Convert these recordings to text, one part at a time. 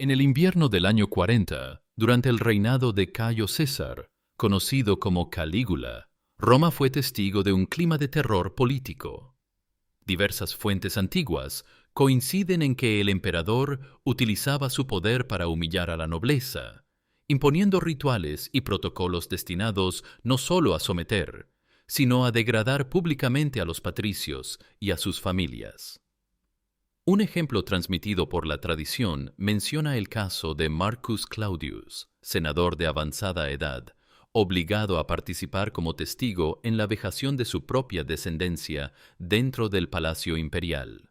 En el invierno del año 40, durante el reinado de Cayo César, conocido como Calígula, Roma fue testigo de un clima de terror político. Diversas fuentes antiguas coinciden en que el emperador utilizaba su poder para humillar a la nobleza, imponiendo rituales y protocolos destinados no solo a someter, sino a degradar públicamente a los patricios y a sus familias. Un ejemplo transmitido por la tradición menciona el caso de Marcus Claudius, senador de avanzada edad, obligado a participar como testigo en la vejación de su propia descendencia dentro del palacio imperial.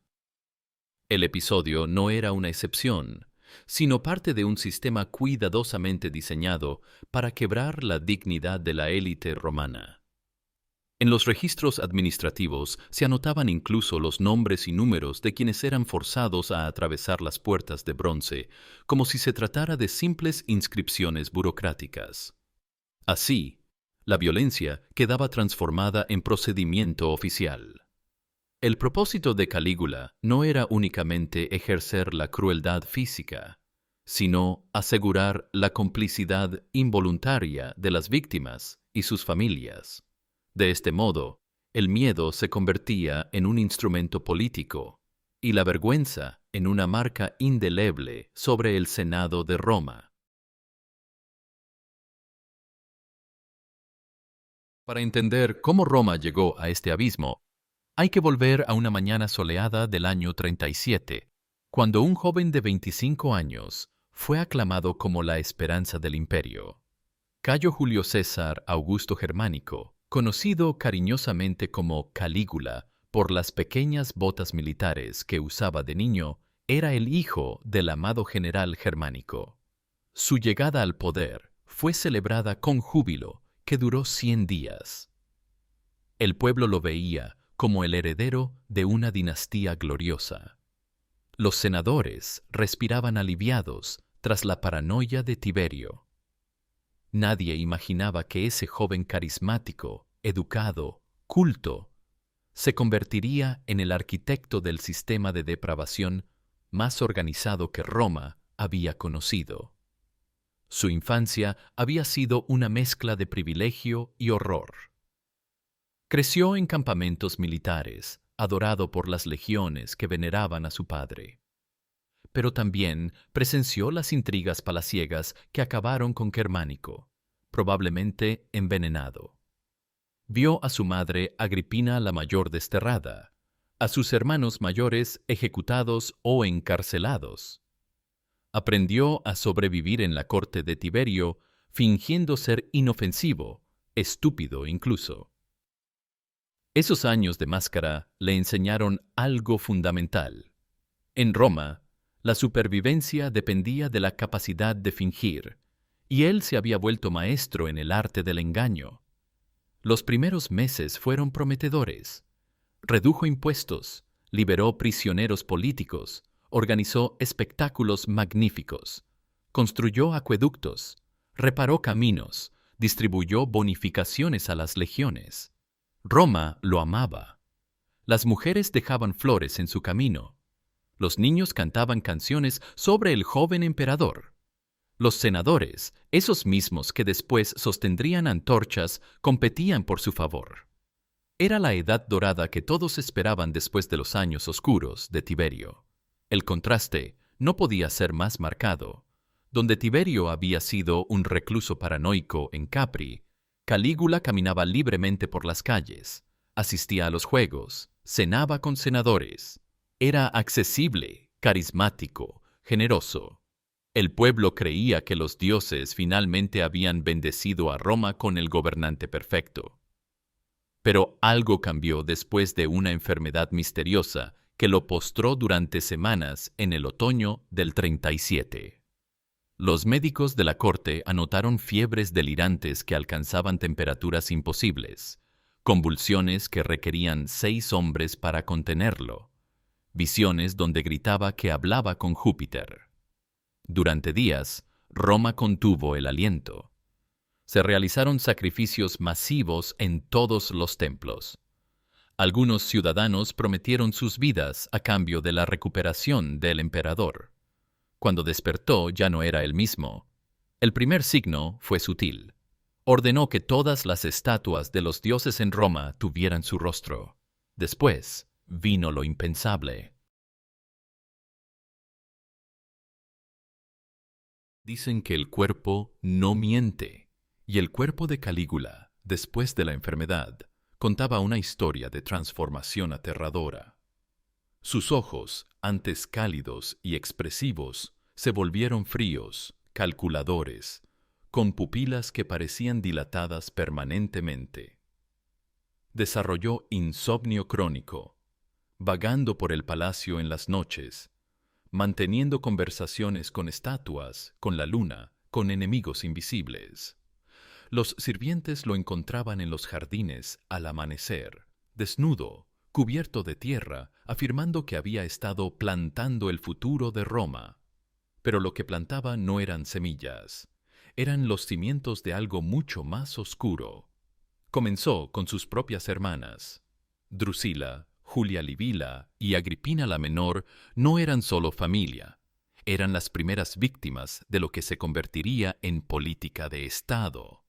El episodio no era una excepción, sino parte de un sistema cuidadosamente diseñado para quebrar la dignidad de la élite romana. En los registros administrativos se anotaban incluso los nombres y números de quienes eran forzados a atravesar las puertas de bronce, como si se tratara de simples inscripciones burocráticas. Así, la violencia quedaba transformada en procedimiento oficial. El propósito de Calígula no era únicamente ejercer la crueldad física, sino asegurar la complicidad involuntaria de las víctimas y sus familias. De este modo, el miedo se convertía en un instrumento político y la vergüenza en una marca indeleble sobre el Senado de Roma. Para entender cómo Roma llegó a este abismo, hay que volver a una mañana soleada del año 37, cuando un joven de 25 años fue aclamado como la esperanza del imperio. Cayo Julio César Augusto Germánico, conocido cariñosamente como Calígula por las pequeñas botas militares que usaba de niño, era el hijo del amado general Germánico. Su llegada al poder fue celebrada con júbilo que duró 100 días. El pueblo lo veía como el heredero de una dinastía gloriosa. Los senadores respiraban aliviados tras la paranoia de Tiberio. Nadie imaginaba que ese joven carismático, educado, culto, se convertiría en el arquitecto del sistema de depravación más organizado que Roma había conocido. Su infancia había sido una mezcla de privilegio y horror. Creció en campamentos militares, adorado por las legiones que veneraban a su padre. Pero también presenció las intrigas palaciegas que acabaron con Germánico, probablemente envenenado. Vio a su madre Agripina la Mayor desterrada, a sus hermanos mayores ejecutados o encarcelados. Aprendió a sobrevivir en la corte de Tiberio, fingiendo ser inofensivo, estúpido incluso. Esos años de máscara le enseñaron algo fundamental. En Roma, la supervivencia dependía de la capacidad de fingir, y él se había vuelto maestro en el arte del engaño. Los primeros meses fueron prometedores. Redujo impuestos, liberó prisioneros políticos, organizó espectáculos magníficos, construyó acueductos, reparó caminos, distribuyó bonificaciones a las legiones. Roma lo amaba. Las mujeres dejaban flores en su camino. Los niños cantaban canciones sobre el joven emperador. Los senadores, esos mismos que después sostendrían antorchas, competían por su favor. Era la edad dorada que todos esperaban después de los años oscuros de Tiberio. El contraste no podía ser más marcado. Donde Tiberio había sido un recluso paranoico en Capri, Calígula caminaba libremente por las calles, asistía a los juegos, cenaba con senadores. Era accesible, carismático, generoso. El pueblo creía que los dioses finalmente habían bendecido a Roma con el gobernante perfecto. Pero algo cambió después de una enfermedad misteriosa que lo postró durante semanas en el otoño del 37. Los médicos de la corte anotaron fiebres delirantes que alcanzaban temperaturas imposibles, convulsiones que requerían 6 hombres para contenerlo, visiones donde gritaba que hablaba con Júpiter. Durante días, Roma contuvo el aliento. Se realizaron sacrificios masivos en todos los templos. Algunos ciudadanos prometieron sus vidas a cambio de la recuperación del emperador. Cuando despertó ya no era el mismo. El primer signo fue sutil. Ordenó que todas las estatuas de los dioses en Roma tuvieran su rostro. Después vino lo impensable. Dicen que el cuerpo no miente, y el cuerpo de Calígula, después de la enfermedad, contaba una historia de transformación aterradora. Sus ojos, antes cálidos y expresivos, se volvieron fríos, calculadores, con pupilas que parecían dilatadas permanentemente. Desarrolló insomnio crónico, vagando por el palacio en las noches, manteniendo conversaciones con estatuas, con la luna, con enemigos invisibles. Los sirvientes lo encontraban en los jardines al amanecer, desnudo, cubierto de tierra, afirmando que había estado plantando el futuro de Roma. Pero lo que plantaba no eran semillas, eran los cimientos de algo mucho más oscuro. Comenzó con sus propias hermanas. Drusila, Julia Livila y Agripina la Menor no eran solo familia, eran las primeras víctimas de lo que se convertiría en política de Estado.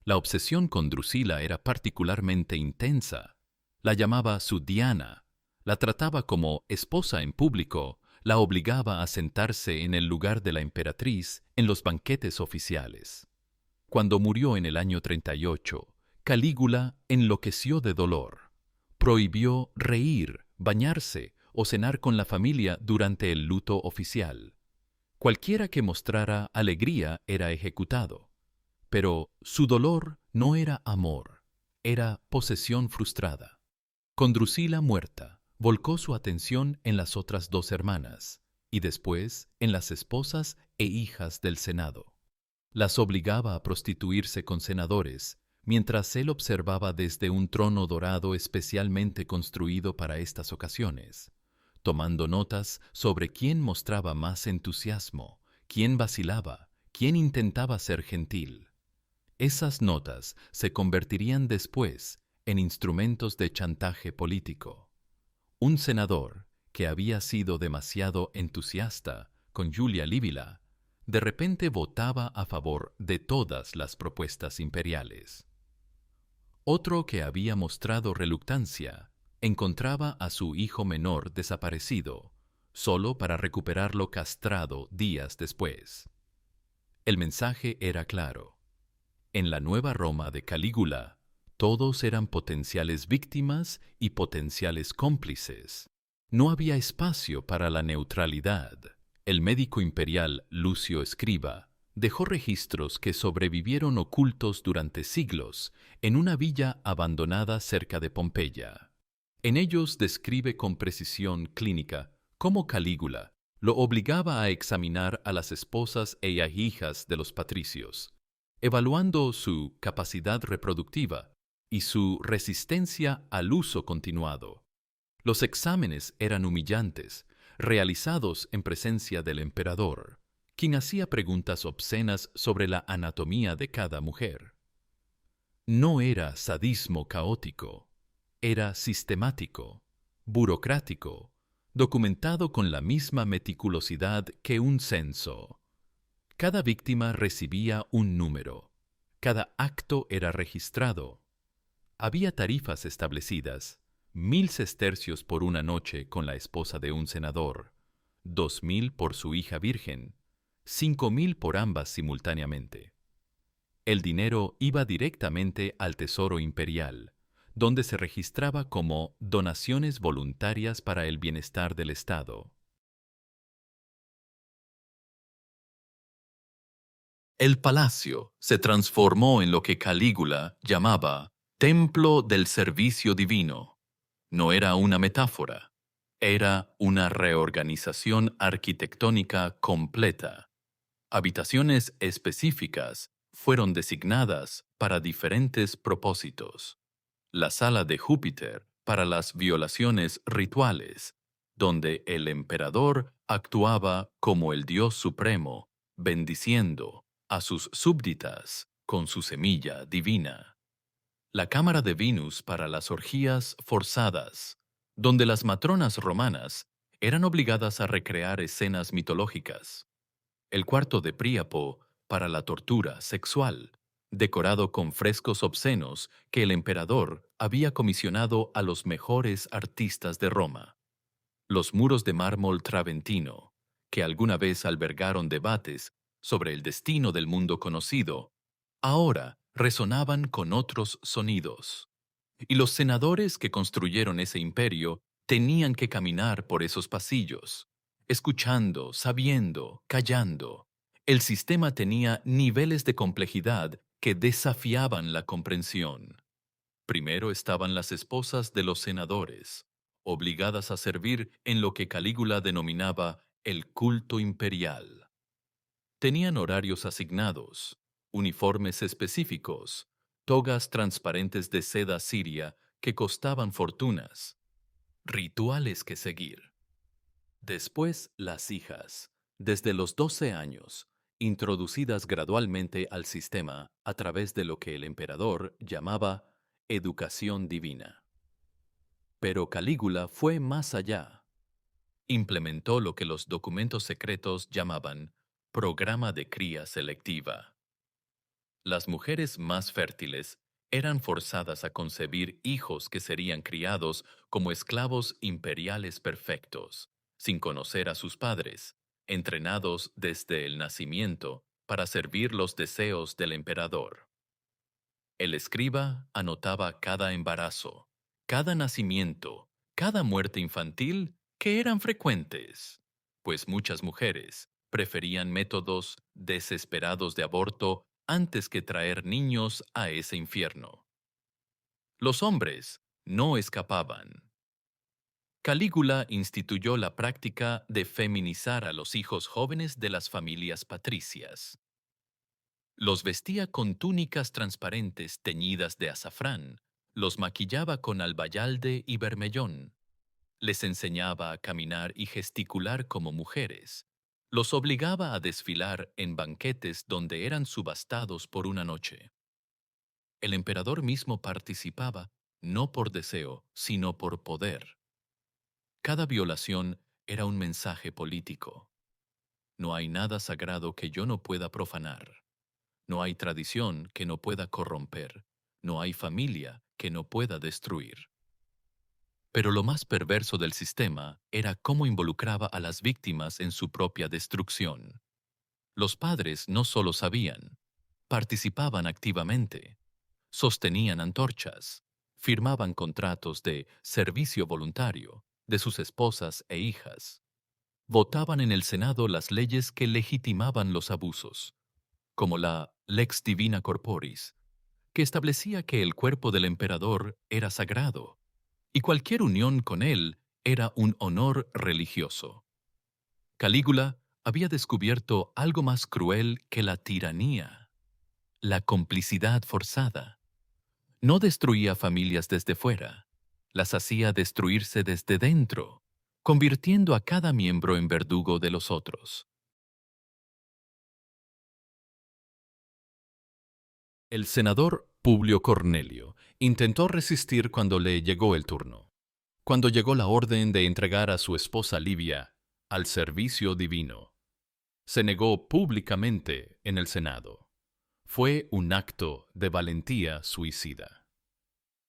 La obsesión con Drusila era particularmente intensa. La llamaba su Diana, la trataba como esposa en público, la obligaba a sentarse en el lugar de la emperatriz en los banquetes oficiales. Cuando murió en el año 38, Calígula enloqueció de dolor. Prohibió reír, bañarse o cenar con la familia durante el luto oficial. Cualquiera que mostrara alegría era ejecutado. Pero su dolor no era amor, era posesión frustrada. Con Drusila muerta, volcó su atención en las otras dos hermanas y después en las esposas e hijas del Senado. Las obligaba a prostituirse con senadores, mientras él observaba desde un trono dorado especialmente construido para estas ocasiones, tomando notas sobre quién mostraba más entusiasmo, quién vacilaba, quién intentaba ser gentil. Esas notas se convertirían después en instrumentos de chantaje político. Un senador, que había sido demasiado entusiasta con Julia Livila, de repente votaba a favor de todas las propuestas imperiales. Otro que había mostrado reluctancia encontraba a su hijo menor desaparecido, solo para recuperarlo castrado días después. El mensaje era claro. En la nueva Roma de Calígula, todos eran potenciales víctimas y potenciales cómplices. No había espacio para la neutralidad. El médico imperial Lucio Escriba dejó registros que sobrevivieron ocultos durante siglos en una villa abandonada cerca de Pompeya. En ellos describe con precisión clínica cómo Calígula lo obligaba a examinar a las esposas e hijas de los patricios, evaluando su capacidad reproductiva y su resistencia al uso continuado. Los exámenes eran humillantes, realizados en presencia del emperador, quien hacía preguntas obscenas sobre la anatomía de cada mujer. No era sadismo caótico, era sistemático, burocrático, documentado con la misma meticulosidad que un censo. Cada víctima recibía un número, cada acto era registrado. Había tarifas establecidas: 1.000 sestercios por una noche con la esposa de un senador, 2.000 por su hija virgen, 5.000 por ambas simultáneamente. El dinero iba directamente al tesoro imperial, donde se registraba como donaciones voluntarias para el bienestar del Estado. El palacio se transformó en lo que Calígula llamaba Templo del Servicio Divino. No era una metáfora, era una reorganización arquitectónica completa. Habitaciones específicas fueron designadas para diferentes propósitos. La sala de Júpiter para las violaciones rituales, donde el emperador actuaba como el dios supremo, bendiciendo a sus súbditas con su semilla divina. La cámara de Venus para las orgías forzadas, donde las matronas romanas eran obligadas a recrear escenas mitológicas. El cuarto de Príapo para la tortura sexual, decorado con frescos obscenos que el emperador había comisionado a los mejores artistas de Roma. Los muros de mármol traventino, que alguna vez albergaron debates sobre el destino del mundo conocido, ahora resonaban con otros sonidos. Y los senadores que construyeron ese imperio tenían que caminar por esos pasillos, escuchando, sabiendo, callando. El sistema tenía niveles de complejidad que desafiaban la comprensión. Primero estaban las esposas de los senadores, obligadas a servir en lo que Calígula denominaba el culto imperial. Tenían horarios asignados, uniformes específicos, togas transparentes de seda siria que costaban fortunas, rituales que seguir. Después las hijas, desde los 12 años, introducidas gradualmente al sistema a través de lo que el emperador llamaba educación divina. Pero Calígula fue más allá. Implementó lo que los documentos secretos llamaban programa de cría selectiva. Las mujeres más fértiles eran forzadas a concebir hijos que serían criados como esclavos imperiales perfectos, sin conocer a sus padres, entrenados desde el nacimiento para servir los deseos del emperador. El escriba anotaba cada embarazo, cada nacimiento, cada muerte infantil que eran frecuentes, pues muchas mujeres preferían métodos desesperados de aborto antes que traer niños a ese infierno. Los hombres no escapaban. Calígula instituyó la práctica de feminizar a los hijos jóvenes de las familias patricias. Los vestía con túnicas transparentes teñidas de azafrán, los maquillaba con albayalde y bermellón, les enseñaba a caminar y gesticular como mujeres, los obligaba a desfilar en banquetes donde eran subastados por una noche. El emperador mismo participaba, no por deseo, sino por poder. Cada violación era un mensaje político. No hay nada sagrado que yo no pueda profanar. No hay tradición que no pueda corromper. No hay familia que no pueda destruir. Pero lo más perverso del sistema era cómo involucraba a las víctimas en su propia destrucción. Los padres no solo sabían, participaban activamente, sostenían antorchas, firmaban contratos de servicio voluntario de sus esposas e hijas, votaban en el Senado las leyes que legitimaban los abusos, como la Lex Divina Corporis, que establecía que el cuerpo del emperador era sagrado y cualquier unión con él era un honor religioso. Calígula había descubierto algo más cruel que la tiranía, la complicidad forzada. No destruía familias desde fuera, las hacía destruirse desde dentro, convirtiendo a cada miembro en verdugo de los otros. El senador Publio Cornelio intentó resistir cuando le llegó el turno. Cuando llegó la orden de entregar a su esposa Livia al servicio divino, se negó públicamente en el Senado. Fue un acto de valentía suicida.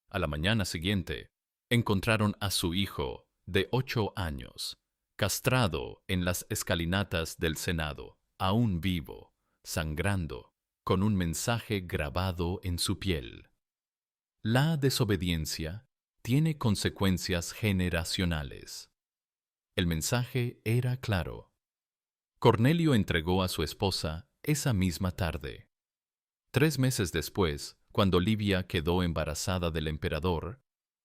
A la mañana siguiente, encontraron a su hijo de 8 años, castrado en las escalinatas del Senado, aún vivo, sangrando, con un mensaje grabado en su piel. La desobediencia tiene consecuencias generacionales. El mensaje era claro. Cornelio entregó a su esposa esa misma tarde. 3 meses después, cuando Livia quedó embarazada del emperador,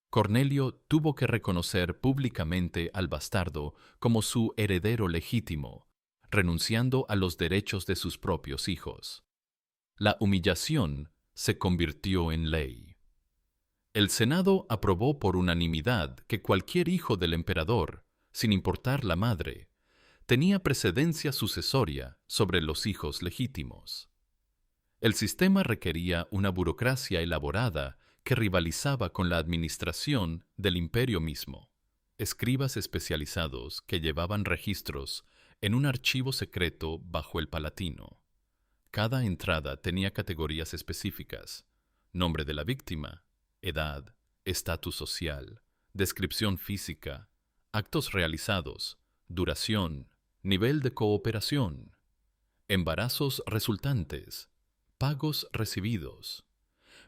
Cornelio tuvo que reconocer públicamente al bastardo como su heredero legítimo, renunciando a los derechos de sus propios hijos. La humillación se convirtió en ley. El Senado aprobó por unanimidad que cualquier hijo del emperador, sin importar la madre, tenía precedencia sucesoria sobre los hijos legítimos. El sistema requería una burocracia elaborada que rivalizaba con la administración del imperio mismo. Escribas especializados que llevaban registros en un archivo secreto bajo el Palatino. Cada entrada tenía categorías específicas: nombre de la víctima, edad, estatus social, descripción física, actos realizados, duración, nivel de cooperación, embarazos resultantes, pagos recibidos,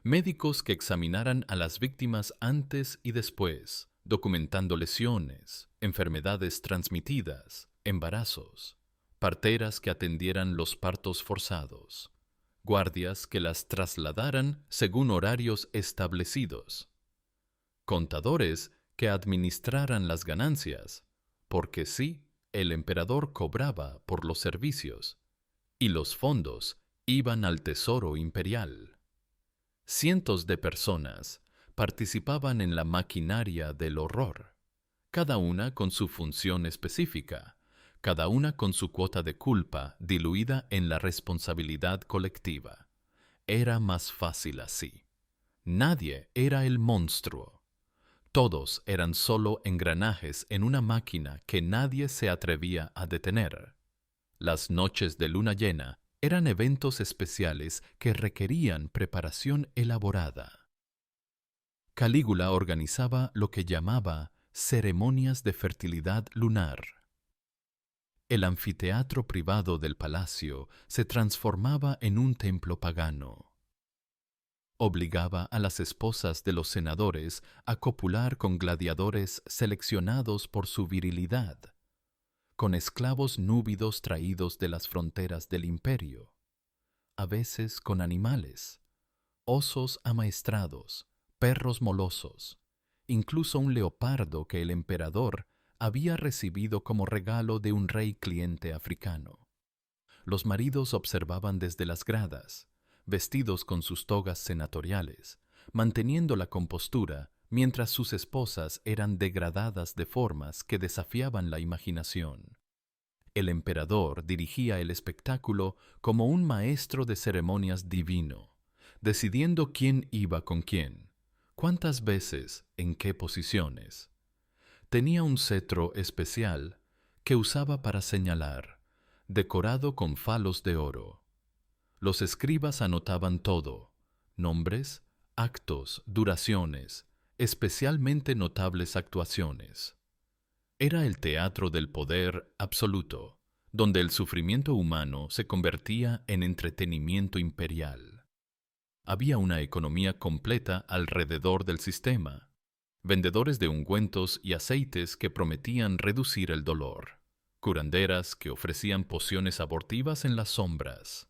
médicos que examinaran a las víctimas antes y después, documentando lesiones, enfermedades transmitidas, embarazos, parteras que atendieran los partos forzados, guardias que las trasladaran según horarios establecidos, contadores que administraran las ganancias, porque sí, el emperador cobraba por los servicios, y los fondos iban al tesoro imperial. Cientos de personas participaban en la maquinaria del horror, cada una con su función específica, cada una con su cuota de culpa diluida en la responsabilidad colectiva. Era más fácil así. Nadie era el monstruo. Todos eran solo engranajes en una máquina que nadie se atrevía a detener. Las noches de luna llena eran eventos especiales que requerían preparación elaborada. Calígula organizaba lo que llamaba ceremonias de fertilidad lunar. El anfiteatro privado del palacio se transformaba en un templo pagano. Obligaba a las esposas de los senadores a copular con gladiadores seleccionados por su virilidad, con esclavos núbidos traídos de las fronteras del imperio, a veces con animales, osos amaestrados, perros molosos, incluso un leopardo que el emperador había recibido como regalo de un rey cliente africano. Los maridos observaban desde las gradas, vestidos con sus togas senatoriales, manteniendo la compostura mientras sus esposas eran degradadas de formas que desafiaban la imaginación. El emperador dirigía el espectáculo como un maestro de ceremonias divino, decidiendo quién iba con quién, cuántas veces, en qué posiciones. Tenía un cetro especial que usaba para señalar, decorado con falos de oro. Los escribas anotaban todo: nombres, actos, duraciones, especialmente notables actuaciones. Era el teatro del poder absoluto, donde el sufrimiento humano se convertía en entretenimiento imperial. Había una economía completa alrededor del sistema. Vendedores de ungüentos y aceites que prometían reducir el dolor, curanderas que ofrecían pociones abortivas en las sombras,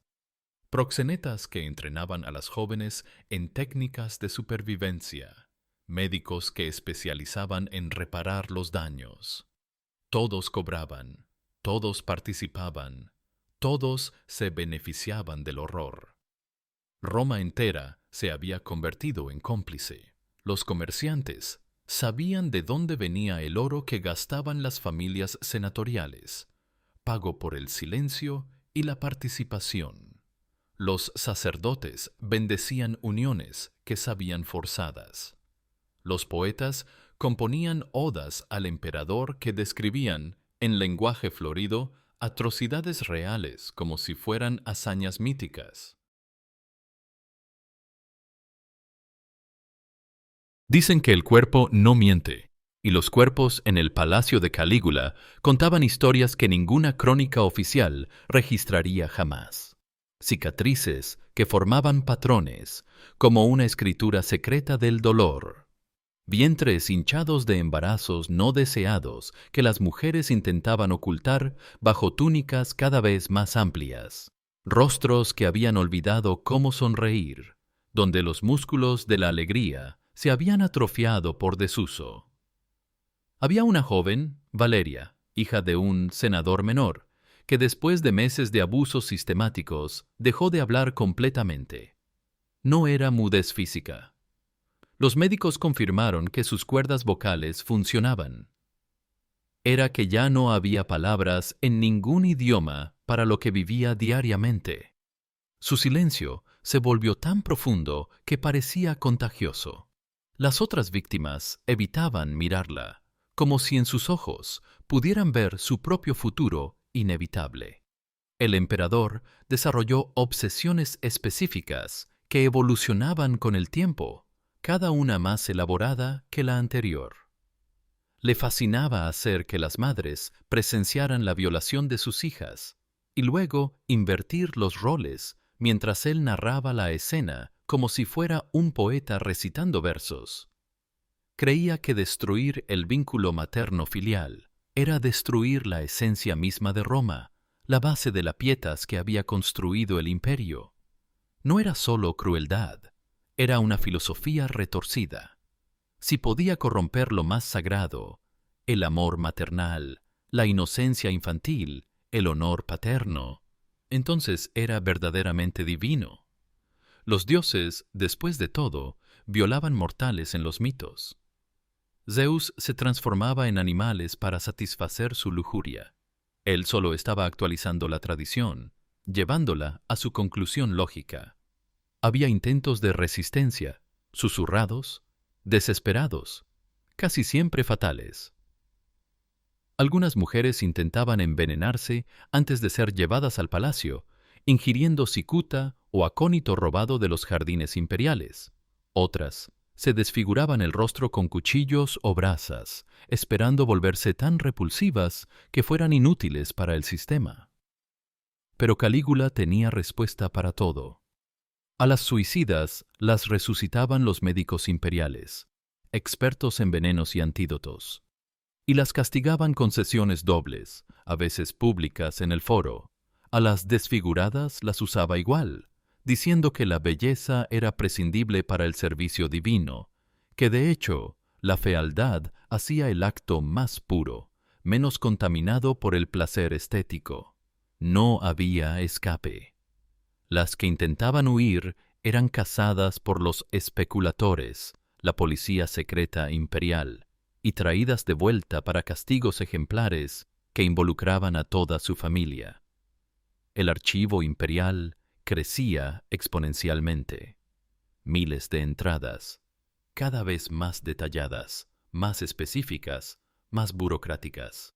proxenetas que entrenaban a las jóvenes en técnicas de supervivencia, médicos que especializaban en reparar los daños. Todos cobraban, todos participaban, todos se beneficiaban del horror. Roma entera se había convertido en cómplice. Los comerciantes sabían de dónde venía el oro que gastaban las familias senatoriales, pago por el silencio y la participación. Los sacerdotes bendecían uniones que sabían forzadas. Los poetas componían odas al emperador que describían, en lenguaje florido, atrocidades reales como si fueran hazañas míticas. Dicen que el cuerpo no miente, y los cuerpos en el palacio de Calígula contaban historias que ninguna crónica oficial registraría jamás. Cicatrices que formaban patrones, como una escritura secreta del dolor. Vientres hinchados de embarazos no deseados que las mujeres intentaban ocultar bajo túnicas cada vez más amplias. Rostros que habían olvidado cómo sonreír, donde los músculos de la alegría se habían atrofiado por desuso. Había una joven, Valeria, hija de un senador menor, que después de meses de abusos sistemáticos dejó de hablar completamente. No era mudez física. Los médicos confirmaron que sus cuerdas vocales funcionaban. Era que ya no había palabras en ningún idioma para lo que vivía diariamente. Su silencio se volvió tan profundo que parecía contagioso. Las otras víctimas evitaban mirarla, como si en sus ojos pudieran ver su propio futuro inevitable. El emperador desarrolló obsesiones específicas que evolucionaban con el tiempo, cada una más elaborada que la anterior. Le fascinaba hacer que las madres presenciaran la violación de sus hijas y luego invertir los roles mientras él narraba la escena como si fuera un poeta recitando versos. Creía que destruir el vínculo materno-filial era destruir la esencia misma de Roma, la base de la pietas que había construido el imperio. No era solo crueldad, era una filosofía retorcida. Si podía corromper lo más sagrado, el amor maternal, la inocencia infantil, el honor paterno, entonces era verdaderamente divino. Los dioses, después de todo, violaban mortales en los mitos. Zeus se transformaba en animales para satisfacer su lujuria. Él solo estaba actualizando la tradición, llevándola a su conclusión lógica. Había intentos de resistencia, susurrados, desesperados, casi siempre fatales. Algunas mujeres intentaban envenenarse antes de ser llevadas al palacio, ingiriendo cicuta o acónito robado de los jardines imperiales. Otras se desfiguraban el rostro con cuchillos o brasas, esperando volverse tan repulsivas que fueran inútiles para el sistema. Pero Calígula tenía respuesta para todo. A las suicidas las resucitaban los médicos imperiales, expertos en venenos y antídotos, y las castigaban con sesiones dobles, a veces públicas en el foro. A las desfiguradas las usaba igual, diciendo que la belleza era prescindible para el servicio divino, que de hecho la fealdad hacía el acto más puro, menos contaminado por el placer estético. No había escape. Las que intentaban huir eran cazadas por los especuladores, la policía secreta imperial, y traídas de vuelta para castigos ejemplares que involucraban a toda su familia. El archivo imperial crecía exponencialmente. Miles de entradas, cada vez más detalladas, más específicas, más burocráticas.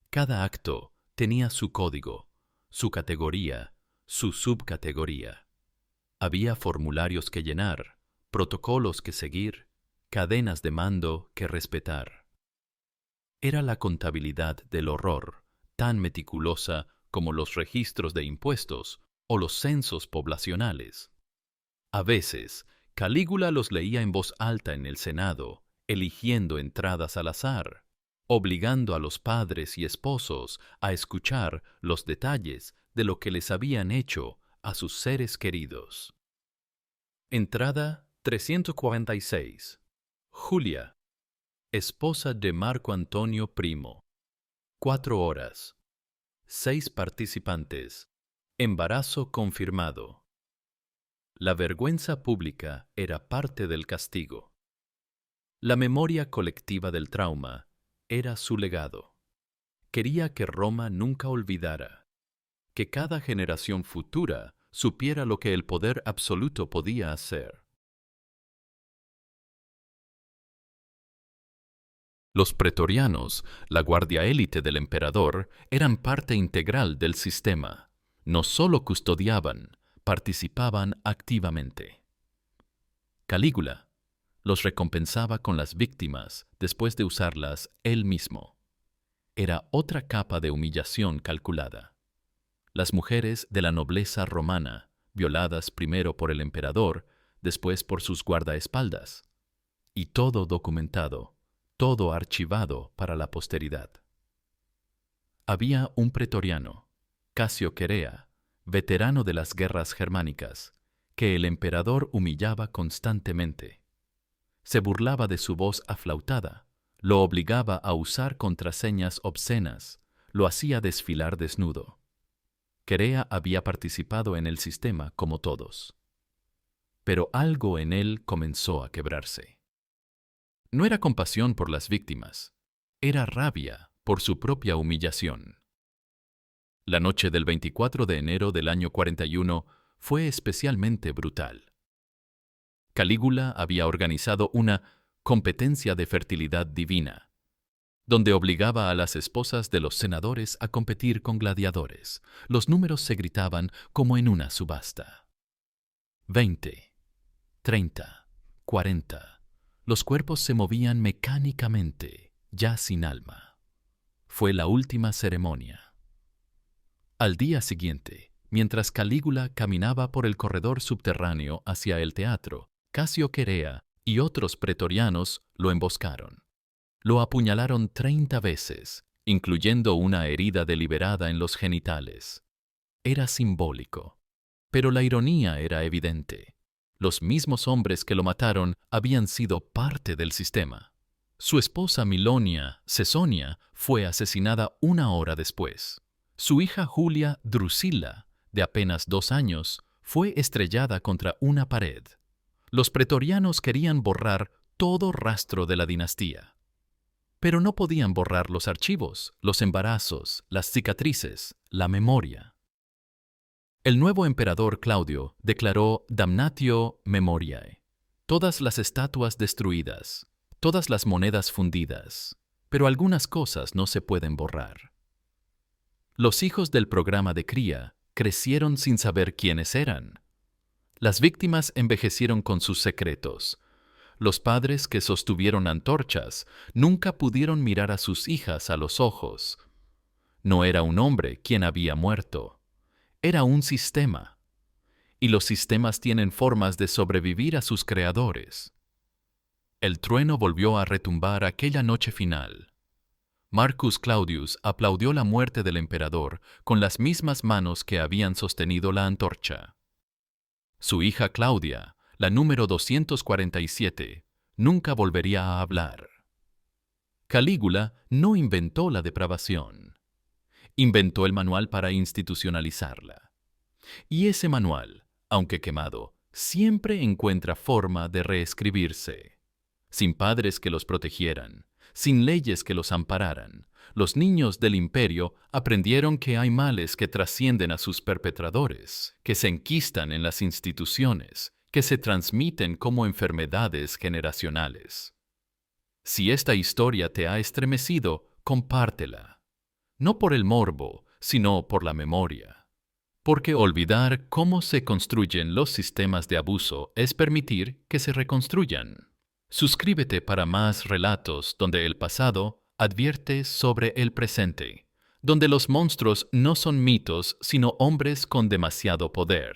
Cada acto tenía su código, su categoría, su subcategoría. Había formularios que llenar, protocolos que seguir, cadenas de mando que respetar. Era la contabilidad del horror, tan meticulosa como los registros de impuestos o los censos poblacionales. A veces, Calígula los leía en voz alta en el Senado, eligiendo entradas al azar, obligando a los padres y esposos a escuchar los detalles de lo que les habían hecho a sus seres queridos. Entrada 346. Julia, esposa de Marco Antonio Primo. 4 horas. 6 participantes. Embarazo confirmado. La vergüenza pública era parte del castigo. La memoria colectiva del trauma era su legado. Quería que Roma nunca olvidara, que cada generación futura supiera lo que el poder absoluto podía hacer. Los pretorianos, la guardia élite del emperador, eran parte integral del sistema. No solo custodiaban, participaban activamente. Calígula los recompensaba con las víctimas después de usarlas él mismo. Era otra capa de humillación calculada. Las mujeres de la nobleza romana, violadas primero por el emperador, después por sus guardaespaldas. Y todo documentado, todo archivado para la posteridad. Había un pretoriano, Casio Querea, veterano de las guerras germánicas, que el emperador humillaba constantemente. Se burlaba de su voz aflautada, lo obligaba a usar contraseñas obscenas, lo hacía desfilar desnudo. Querea había participado en el sistema como todos. Pero algo en él comenzó a quebrarse. No era compasión por las víctimas, era rabia por su propia humillación. La noche del 24 de enero del año 41 fue especialmente brutal. Calígula había organizado una competencia de fertilidad divina. donde obligaba a las esposas de los senadores a competir con gladiadores. Los números se gritaban como en una subasta. 20, 30, 40. Los cuerpos se movían mecánicamente, ya sin alma. Fue la última ceremonia. Al día siguiente, mientras Calígula caminaba por el corredor subterráneo hacia el teatro, Casio Querea y otros pretorianos lo emboscaron. Lo apuñalaron 30 veces, incluyendo una herida deliberada en los genitales. Era simbólico, pero la ironía era evidente. Los mismos hombres que lo mataron habían sido parte del sistema. Su esposa Milonia, Cesonia, fue asesinada 1 hora después. Su hija Julia Drusila, de apenas 2 años, fue estrellada contra una pared. Los pretorianos querían borrar todo rastro de la dinastía. Pero no podían borrar los archivos, los embarazos, las cicatrices, la memoria. El nuevo emperador Claudio declaró damnatio memoriae. Todas las estatuas destruidas, todas las monedas fundidas, pero algunas cosas no se pueden borrar. Los hijos del programa de cría crecieron sin saber quiénes eran. Las víctimas envejecieron con sus secretos. Los padres que sostuvieron antorchas nunca pudieron mirar a sus hijas a los ojos. No era un hombre quien había muerto, era un sistema. Y los sistemas tienen formas de sobrevivir a sus creadores. El trueno volvió a retumbar aquella noche final. Marcus Claudius aplaudió la muerte del emperador con las mismas manos que habían sostenido la antorcha. Su hija Claudia, la número 247, nunca volvería a hablar. Calígula no inventó la depravación. Inventó el manual para institucionalizarla. Y ese manual, aunque quemado, siempre encuentra forma de reescribirse. Sin padres que los protegieran, sin leyes que los ampararan, los niños del imperio aprendieron que hay males que trascienden a sus perpetradores, que se enquistan en las instituciones, que se transmiten como enfermedades generacionales. Si esta historia te ha estremecido, compártela. No por el morbo, sino por la memoria. Porque olvidar cómo se construyen los sistemas de abuso es permitir que se reconstruyan. Suscríbete para más relatos donde el pasado advierte sobre el presente, donde los monstruos no son mitos, sino hombres con demasiado poder.